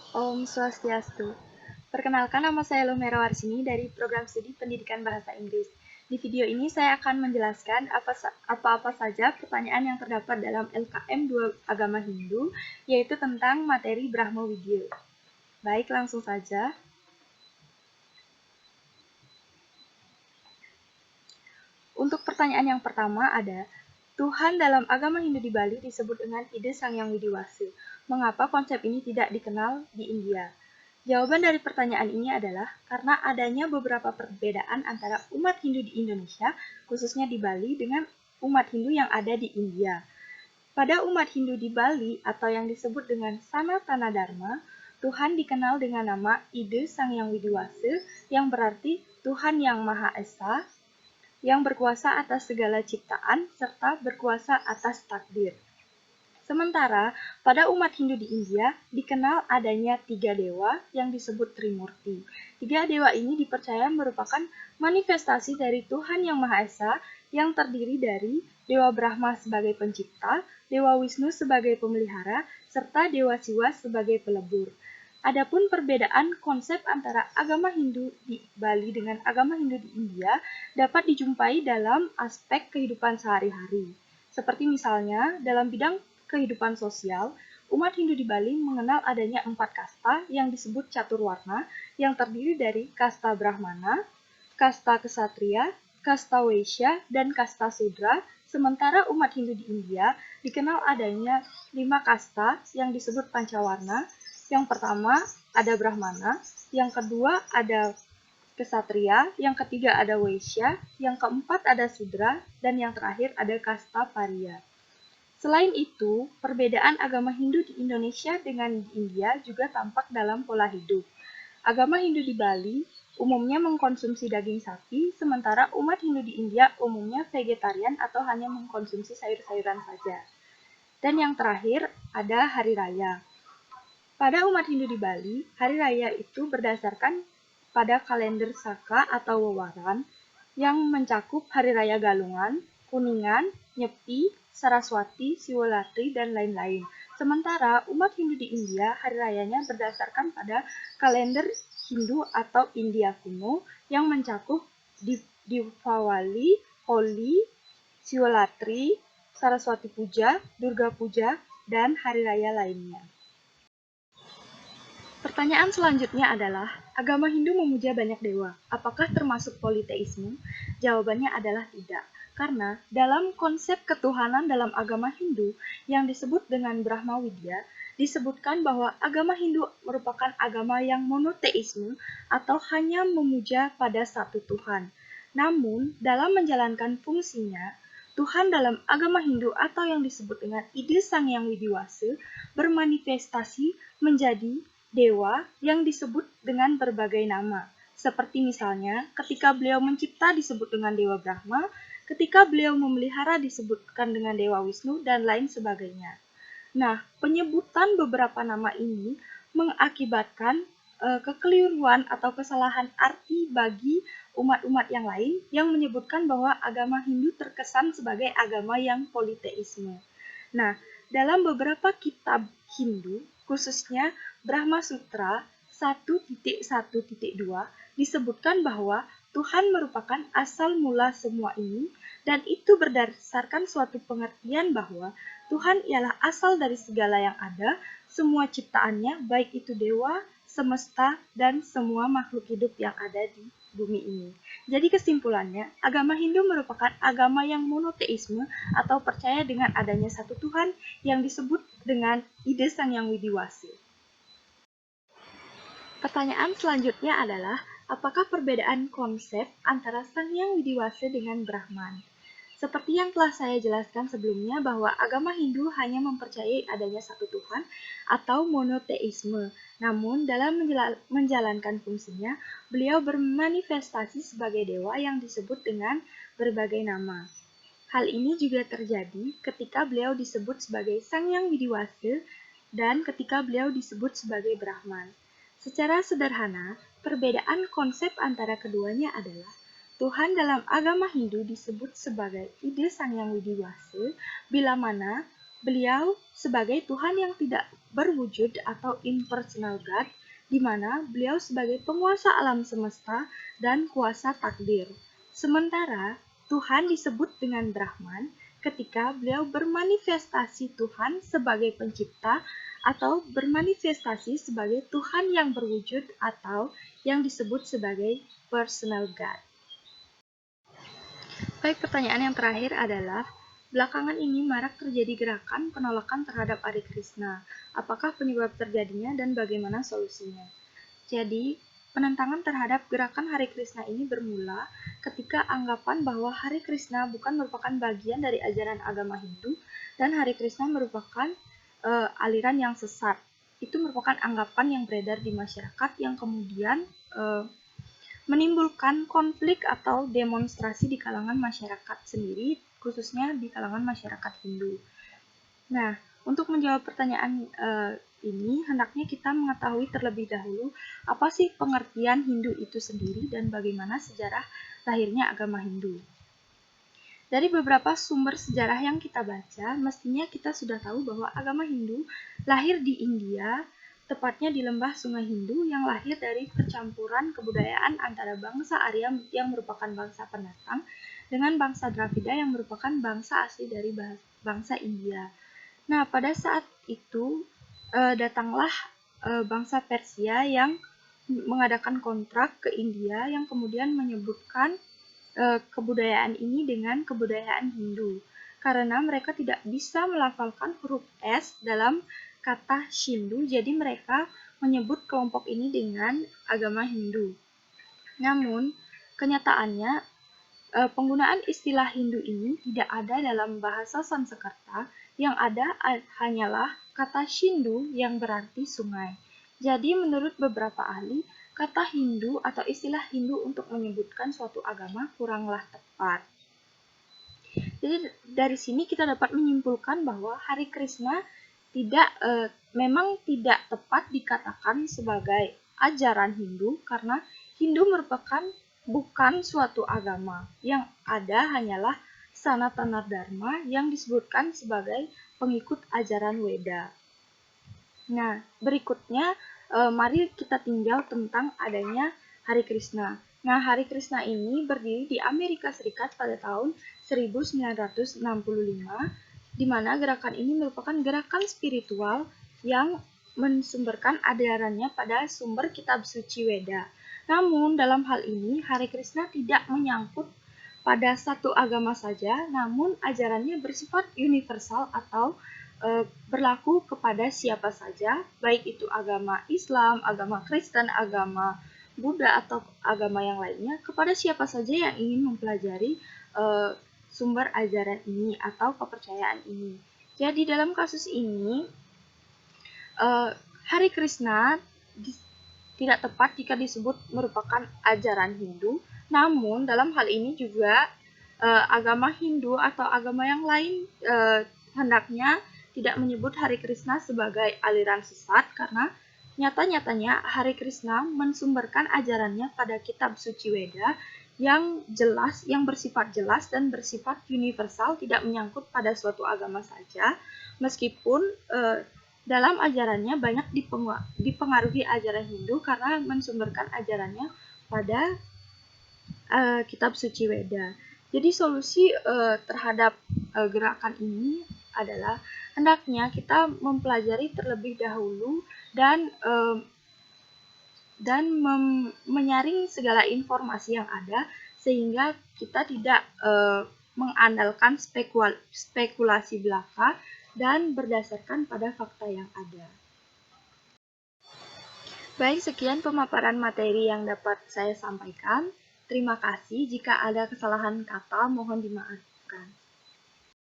Om Swastiastu. Perkenalkan, nama saya Lumera Warsini dari Program Studi Pendidikan Bahasa Inggris. Di video ini saya akan menjelaskan apa-apa saja pertanyaan yang terdapat dalam LKM 2 Agama Hindu, yaitu tentang materi Brahma Widya. Baik, langsung saja. Untuk pertanyaan yang pertama ada, Tuhan dalam agama Hindu di Bali disebut dengan Ide Sang Hyang Widiwasa. Mengapa konsep ini tidak dikenal di India? Jawaban dari pertanyaan ini adalah karena adanya beberapa perbedaan antara umat Hindu di Indonesia, khususnya di Bali, dengan umat Hindu yang ada di India. Pada umat Hindu di Bali atau yang disebut dengan Sanatana Dharma, Tuhan dikenal dengan nama Ide Sang Hyang Widiwasa, yang berarti Tuhan yang Maha Esa, yang berkuasa atas segala ciptaan serta berkuasa atas takdir. Sementara pada umat Hindu di India dikenal adanya 3 dewa yang disebut Trimurti. 3 dewa ini dipercaya merupakan manifestasi dari Tuhan Yang Maha Esa yang terdiri dari Dewa Brahma sebagai pencipta, Dewa Wisnu sebagai pemelihara, serta Dewa Siwa sebagai pelebur. Adapun perbedaan konsep antara agama Hindu di Bali dengan agama Hindu di India dapat dijumpai dalam aspek kehidupan sehari-hari. Seperti misalnya dalam bidang kehidupan sosial, umat Hindu di Bali mengenal adanya 4 kasta yang disebut Caturwarna, yang terdiri dari kasta Brahmana, kasta Ksatria, kasta Waisya, dan kasta Sudra. Sementara umat Hindu di India dikenal adanya 5 kasta yang disebut Pancawarna. Yang pertama ada Brahmana, yang kedua ada Ksatria, yang ketiga ada Waisya, yang keempat ada Sudra, dan yang terakhir ada kasta Pariya. Selain itu, perbedaan agama Hindu di Indonesia dengan di India juga tampak dalam pola hidup. Agama Hindu di Bali umumnya mengkonsumsi daging sapi, sementara umat Hindu di India umumnya vegetarian atau hanya mengkonsumsi sayur-sayuran saja. Dan yang terakhir ada hari raya. Pada umat Hindu di Bali, hari raya itu berdasarkan pada kalender Saka atau Wewaran yang mencakup hari raya Galungan, Kuningan, Nyepi, Saraswati, Siwolatri, dan lain-lain. Sementara umat Hindu di India, hari rayanya berdasarkan pada kalender Hindu atau India kuno yang mencakup Diwali, Holi, Siwolatri, Saraswati Puja, Durga Puja, dan hari raya lainnya. Pertanyaan selanjutnya adalah, agama Hindu memuja banyak dewa. Apakah termasuk politeisme? Jawabannya adalah tidak. Karena dalam konsep ketuhanan dalam agama Hindu yang disebut dengan Brahma Widya, disebutkan bahwa agama Hindu merupakan agama yang monoteisme atau hanya memuja pada satu Tuhan. Namun, dalam menjalankan fungsinya, Tuhan dalam agama Hindu atau yang disebut dengan Ide Sang Hyang Widiwasa bermanifestasi menjadi dewa yang disebut dengan berbagai nama. Seperti misalnya, ketika beliau mencipta disebut dengan Dewa Brahma, ketika beliau memelihara disebutkan dengan Dewa Wisnu, dan lain sebagainya. Nah, penyebutan beberapa nama ini mengakibatkan kekeliruan atau kesalahan arti bagi umat-umat yang lain yang menyebutkan bahwa agama Hindu terkesan sebagai agama yang politeisme. Nah, dalam beberapa kitab Hindu, khususnya Brahma Sutra 1.1.2, disebutkan bahwa Tuhan merupakan asal mula semua ini, dan itu berdasarkan suatu pengertian bahwa Tuhan ialah asal dari segala yang ada, semua ciptaannya, baik itu dewa, semesta, dan semua makhluk hidup yang ada di bumi ini. Jadi kesimpulannya, agama Hindu merupakan agama yang monoteisme atau percaya dengan adanya satu Tuhan yang disebut dengan Ide Sang Hyang Widiwasa. Pertanyaan selanjutnya adalah, apakah perbedaan konsep antara Sang Hyang Widiwasa dengan Brahman? Seperti yang telah saya jelaskan sebelumnya bahwa agama Hindu hanya mempercayai adanya satu Tuhan atau monoteisme. Namun dalam menjalankan fungsinya, beliau bermanifestasi sebagai dewa yang disebut dengan berbagai nama. Hal ini juga terjadi ketika beliau disebut sebagai Sang Hyang Widiwasa dan ketika beliau disebut sebagai Brahman. Secara sederhana, perbedaan konsep antara keduanya adalah Tuhan dalam agama Hindu disebut sebagai Ide Sang Hyang Widiwasa, bila mana beliau sebagai Tuhan yang tidak berwujud atau impersonal God, di mana beliau sebagai penguasa alam semesta dan kuasa takdir. Sementara Tuhan disebut dengan Brahman ketika beliau bermanifestasi Tuhan sebagai pencipta atau bermanifestasi sebagai Tuhan yang berwujud atau yang disebut sebagai personal God. Baik, pertanyaan yang terakhir adalah, belakangan ini marak terjadi gerakan penolakan terhadap Hare Krishna. Apakah penyebab terjadinya dan bagaimana solusinya? Jadi, penentangan terhadap gerakan Hare Krishna ini bermula ketika anggapan bahwa Hare Krishna bukan merupakan bagian dari ajaran agama Hindu dan Hare Krishna merupakan aliran yang sesat. Itu merupakan anggapan yang beredar di masyarakat yang kemudian menimbulkan konflik atau demonstrasi di kalangan masyarakat sendiri, khususnya di kalangan masyarakat Hindu. Nah, untuk menjawab pertanyaan ini, hendaknya kita mengetahui terlebih dahulu apa sih pengertian Hindu itu sendiri dan bagaimana sejarah lahirnya agama Hindu. Dari beberapa sumber sejarah yang kita baca, mestinya kita sudah tahu bahwa agama Hindu lahir di India, tepatnya di lembah Sungai Hindu yang lahir dari percampuran kebudayaan antara bangsa Arya yang merupakan bangsa pendatang dengan bangsa Dravida yang merupakan bangsa asli dari bangsa India. Nah, pada saat itu datanglah bangsa Persia yang mengadakan kontrak ke India yang kemudian menyebutkan kebudayaan ini dengan kebudayaan Hindu karena mereka tidak bisa melafalkan huruf S dalam kata Shindu, jadi mereka menyebut kelompok ini dengan agama Hindu. Namun, kenyataannya penggunaan istilah Hindu ini tidak ada dalam bahasa Sanskerta, yang ada hanyalah kata Shindu yang berarti sungai. Jadi, menurut beberapa ahli, kata Hindu atau istilah Hindu untuk menyebutkan suatu agama kuranglah tepat. Jadi dari sini kita dapat menyimpulkan bahwa Hare Krishna memang tidak tepat dikatakan sebagai ajaran Hindu karena Hindu merupakan bukan suatu agama. Yang ada hanyalah Sanatana Dharma yang disebutkan sebagai pengikut ajaran Weda. Nah, berikutnya mari kita tinjau tentang adanya Hare Krishna. Nah, Hare Krishna ini berdiri di Amerika Serikat pada tahun 1965, di mana gerakan ini merupakan gerakan spiritual yang mensumberkan ajarannya pada sumber kitab suci Weda. Namun, dalam hal ini, Hare Krishna tidak menyangkut pada satu agama saja, namun ajarannya bersifat universal atau berlaku kepada siapa saja, baik itu agama Islam, agama Kristen, agama Buddha, atau agama yang lainnya, kepada siapa saja yang ingin mempelajari sumber ajaran ini atau kepercayaan ini. Jadi dalam kasus ini, Hare Krishna tidak tepat jika disebut merupakan ajaran Hindu, namun dalam hal ini juga agama Hindu atau agama yang lain hendaknya tidak menyebut Hare Krishna sebagai aliran sesat karena nyata-nyatanya Hare Krishna mensumberkan ajarannya pada kitab suci Weda yang jelas, yang bersifat jelas dan bersifat universal, tidak menyangkut pada suatu agama saja, meskipun dalam ajarannya banyak dipengaruhi ajaran Hindu karena mensumberkan ajarannya pada kitab suci Weda. Jadi solusi terhadap gerakan ini adalah hendaknya kita mempelajari terlebih dahulu dan menyaring segala informasi yang ada sehingga kita tidak mengandalkan spekulasi belaka dan berdasarkan pada fakta yang ada. Baik, sekian pemaparan materi yang dapat saya sampaikan. Terima kasih. Jika ada kesalahan kata, mohon dimaafkan.